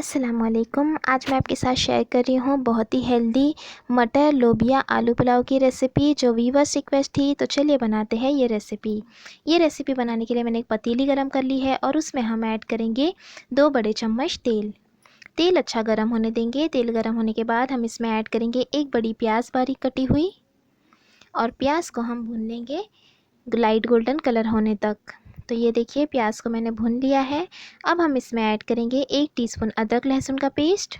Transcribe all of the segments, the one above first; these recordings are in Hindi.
अस्सलामुअलैकुम। आज मैं आपके साथ शेयर कर रही हूँ बहुत ही हेल्दी मटर लोबिया आलू पुलाव की रेसिपी, जो व्यूअर्स रिक्वेस्ट थी। तो चलिए बनाते हैं ये रेसिपी बनाने के लिए मैंने एक पतीली गरम कर ली है और उसमें हम ऐड करेंगे 2 बड़े चम्मच तेल। तेल अच्छा गरम होने देंगे। तेल गरम होने के बाद हम इसमें ऐड करेंगे एक बड़ी प्याज बारीक कटी हुई, और प्याज को हम भून लेंगे लाइट गोल्डन कलर होने तक। तो ये देखिए प्याज को मैंने भून लिया है। अब हम इसमें ऐड करेंगे 1 टीस्पून अदरक लहसुन का पेस्ट,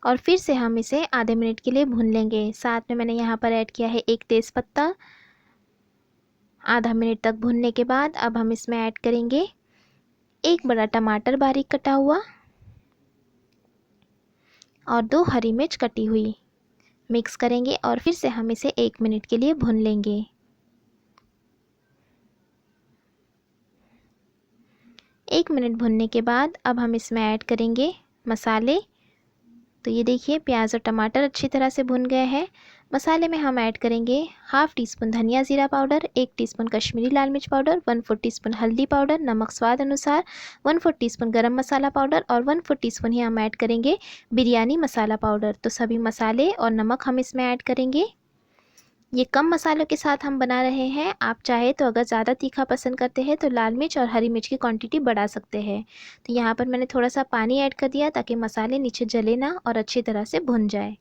और फिर से हम इसे आधे मिनट के लिए भून लेंगे। साथ में मैंने यहाँ पर ऐड किया है 1 तेज़पत्ता। आधा मिनट तक भूनने के बाद अब हम इसमें ऐड करेंगे 1 बड़ा टमाटर बारीक कटा हुआ और 2 हरी मिर्च कटी हुई। मिक्स करेंगे और फिर से हम इसे 1 मिनट के लिए भून लेंगे। 1 मिनट भुनने के बाद अब हम इसमें ऐड करेंगे मसाले। तो ये देखिए प्याज और टमाटर अच्छी तरह से भुन गए हैं। मसाले में हम ऐड करेंगे हाफ़ टी स्पून धनिया ज़ीरा पाउडर, 1 टीस्पून कश्मीरी लाल मिर्च पाउडर, 1/4 टीस्पून हल्दी पाउडर, नमक स्वाद अनुसार, 1/4 टीस्पून गरम मसाला पाउडर और 1/4 टीस्पून ही हम ऐड करेंगे बिरयानी मसाला पाउडर। तो सभी मसाले और नमक हम इसमें ऐड करेंगे। ये कम मसालों के साथ हम बना रहे हैं। आप चाहे तो अगर ज़्यादा तीखा पसंद करते हैं तो लाल मिर्च और हरी मिर्च की क्वांटिटी बढ़ा सकते हैं। तो यहाँ पर मैंने थोड़ा सा पानी ऐड कर दिया ताकि मसाले नीचे जले ना और अच्छी तरह से भुन जाए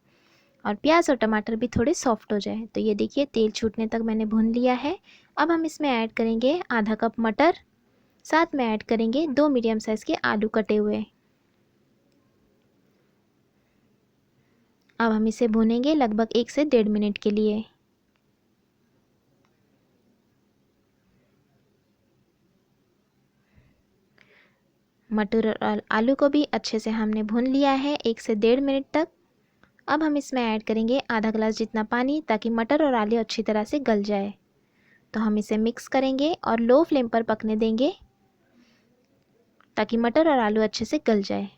और प्याज और टमाटर भी थोड़े सॉफ्ट हो जाए। तो ये देखिए तेल छूटने तक मैंने भून लिया है। अब हम इसमें ऐड करेंगे आधा कप मटर, साथ में ऐड करेंगे 2 मीडियम साइज़ के आलू कटे हुए। अब हम इसे भूनेंगे लगभग 1 से 1.5 मिनट के लिए। मटर और आलू को भी अच्छे से हमने भून लिया है 1 से 1.5 मिनट तक। अब हम इसमें ऐड करेंगे आधा गिलास जितना पानी ताकि मटर और आलू अच्छी तरह से गल जाए। तो हम इसे मिक्स करेंगे और लो फ्लेम पर पकने देंगे ताकि मटर और आलू अच्छे से गल जाए।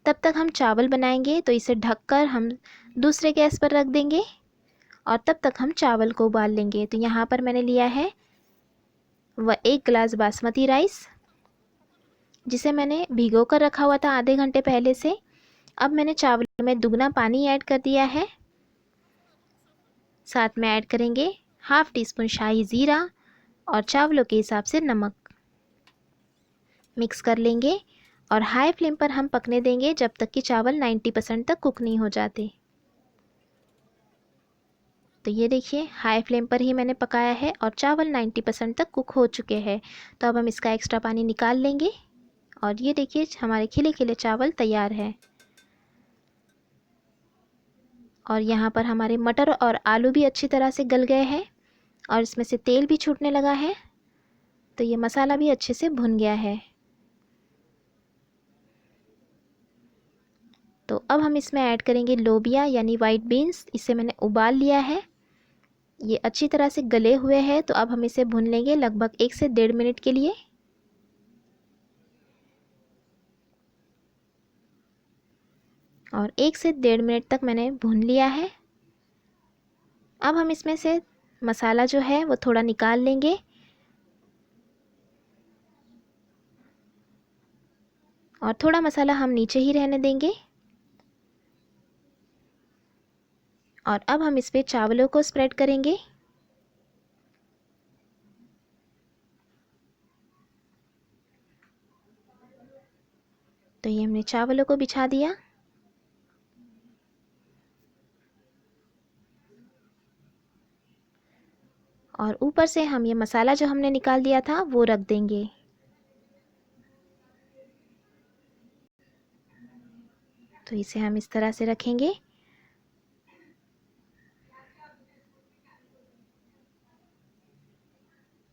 तब तक हम चावल बनाएंगे, तो इसे ढककर हम दूसरे गैस पर रख देंगे और तब तक हम चावल को उबाल लेंगे। तो यहाँ पर मैंने लिया है 1 गिलास बासमती राइस, जिसे मैंने भिगो कर रखा हुआ था आधे घंटे पहले से। अब मैंने चावल में दुगना पानी ऐड कर दिया है। साथ में ऐड करेंगे हाफ़ टी स्पून शाही ज़ीरा और चावलों के हिसाब से नमक। मिक्स कर लेंगे और हाई फ्लेम पर हम पकने देंगे जब तक कि चावल 90% तक कुक नहीं हो जाते। तो ये देखिए हाई फ्लेम पर ही मैंने पकाया है और चावल 90% तक कुक हो चुके हैं। तो अब हम इसका एक्स्ट्रा पानी निकाल लेंगे और ये देखिए हमारे खिले खिले चावल तैयार है। और यहाँ पर हमारे मटर और आलू भी अच्छी तरह से गल गए हैं और इसमें से तेल भी छूटने लगा है। तो ये मसाला भी अच्छे से भुन गया है। तो अब हम इसमें ऐड करेंगे लोबिया यानी वाइट बीन्स। इसे मैंने उबाल लिया है। ये अच्छी तरह से गले हुए हैं। तो अब हम इसे भून लेंगे लगभग 1 से 1.5 मिनट के लिए। और 1 से 1.5 मिनट तक मैंने भून लिया है। अब हम इसमें से मसाला जो है वो थोड़ा निकाल लेंगे और थोड़ा मसाला हम नीचे ही रहने देंगे। और अब हम इस पे चावलों को स्प्रेड करेंगे। तो ये हमने चावलों को बिछा दिया और ऊपर से हम ये मसाला जो हमने निकाल दिया था वो रख देंगे। तो इसे हम इस तरह से रखेंगे।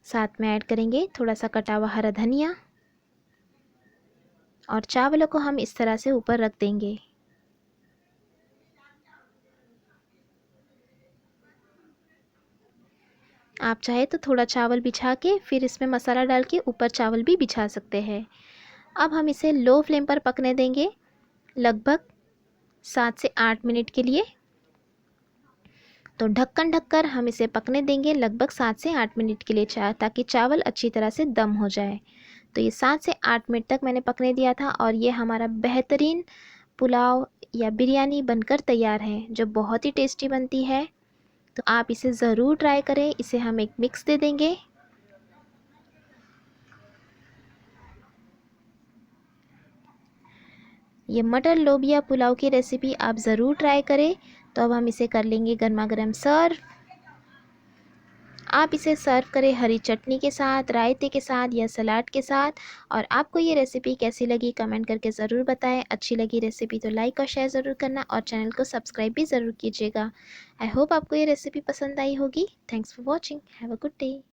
साथ में ऐड करेंगे थोड़ा सा कटा हुआ हरा धनिया और चावलों को हम इस तरह से ऊपर रख देंगे। आप चाहे तो थोड़ा चावल बिछा के फिर इसमें मसाला डाल के ऊपर चावल भी बिछा सकते हैं। अब हम इसे लो फ्लेम पर पकने देंगे लगभग 7 से 8 मिनट के लिए। तो ढक्कन ढककर हम इसे पकने देंगे लगभग 7 से 8 मिनट के लिए ताकि चावल अच्छी तरह से दम हो जाए। तो ये 7 से 8 मिनट तक मैंने पकने दिया था और ये हमारा बेहतरीन पुलाव या बिरयानी बनकर तैयार है, जो बहुत ही टेस्टी बनती है। तो आप इसे ज़रूर ट्राई करें। इसे हम एक मिक्स दे देंगे। ये मटर लोबिया पुलाव की रेसिपी आप ज़रूर ट्राई करें। तो अब हम इसे कर लेंगे गर्मा गर्म सर्व। आप इसे सर्व करें हरी चटनी के साथ, रायते के साथ या सलाद के साथ। और आपको ये रेसिपी कैसी लगी कमेंट करके ज़रूर बताएं। अच्छी लगी रेसिपी तो लाइक और शेयर ज़रूर करना और चैनल को सब्सक्राइब भी ज़रूर कीजिएगा। आई होप आपको ये रेसिपी पसंद आई होगी। Thanks for watching. Have a good day.